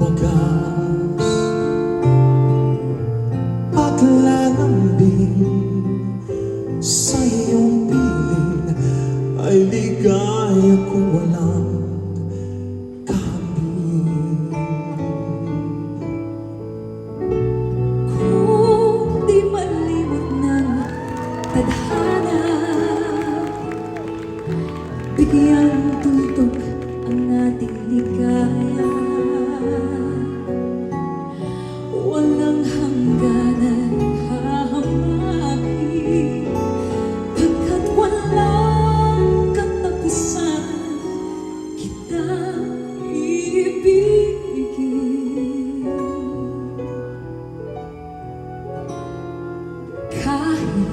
wagas paglalambing sa iyong piling ay ligaya kung walang kambing. Kung di malimot ng tadhana, bigyang tutok ang ating ligaya. Walang hangganan hahamaki, pagkat walang katapusan kita ibigin. Kahit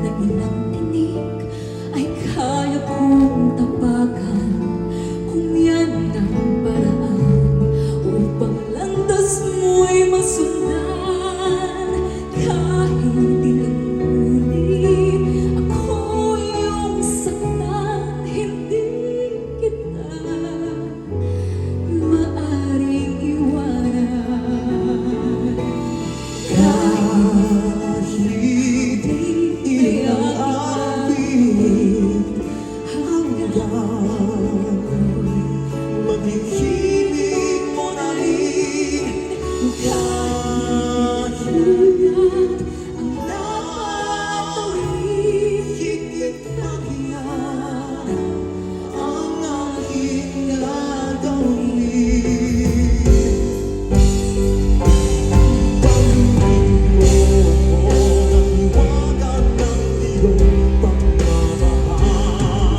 na ilang tinig ay kaya kong tapakan, kung yan ang paraan upang landas mo'y masundan. Kahit ilang uli ako yung saktan, hindi kita maaring iwanan. Kahit ilang awit hanggang maging himig mo na rin. Kahit ang napatawid, higit pa riyan ang aking gagawin. Pag-ibig mo ng hiwaga ng iyong pagmamahal,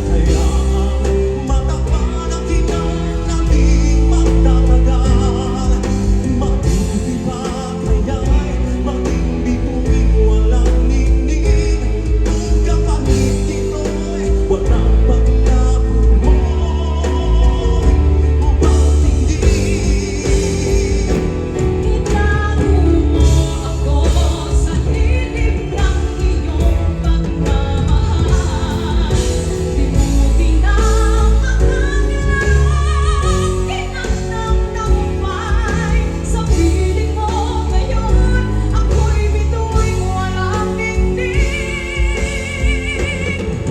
kaya ang matakpan ang kinalating magtatagal. Mag-ibig kaya'y maging bituing walang ningning, kahit ito'y walang pagkabumoy upang tingin. Itago mo ako sa hilip ng iyong pagmamahal. Limutin ang akalaang kinanamnamay. Sa piling mo ngayon, ako'y bituing walang ningning.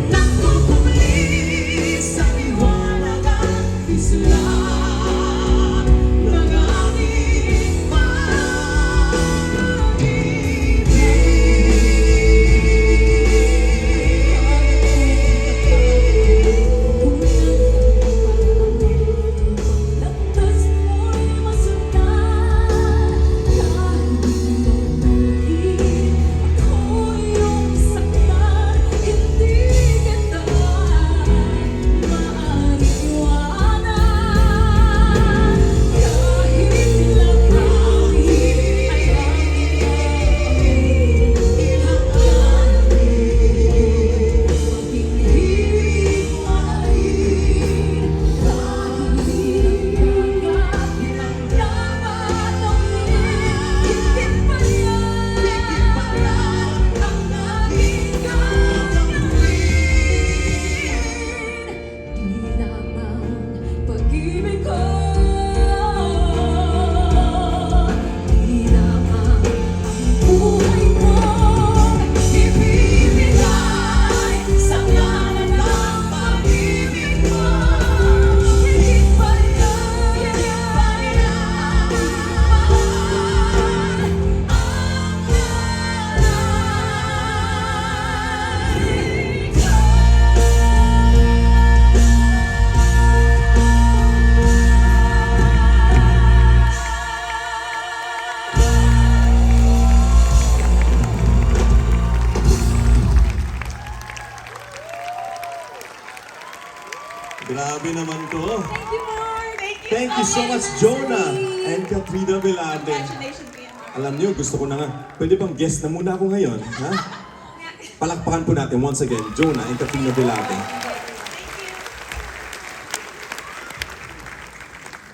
Nagpupuli sa liwanag at isla ng aking landas mo'y masundan. Kahit ilang uli ako yung saktan, hindi kita maaring iwanan. Kahit ilang awit ay aking ihahalin, maging himig mo na rin. Kahit ilang dagat, ilang dapat tawid, higit pa riyan ang aking gagawin. Di lamang pag-ibig ko, di lamang ang buhay ko ibibigay sa ngalan ng pag-ibig mo. Higit pa riyan mahal ang Grabe naman to. Thank you, Lord. Thank you so much, Jonah and Katrina Velarde. Congratulations, Kuya. Alam niyo, gusto ko na nga. Pwede bang guest na muna ako ngayon? Ha? Palakpakan po natin once again, Jonah and Katrina Velarde.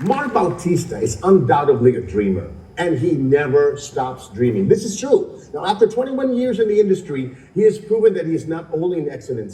Mark Bautista is undoubtedly a dreamer, and he never stops dreaming. This is true. Now, after 21 years in the industry, he has proven that he is not only an excellent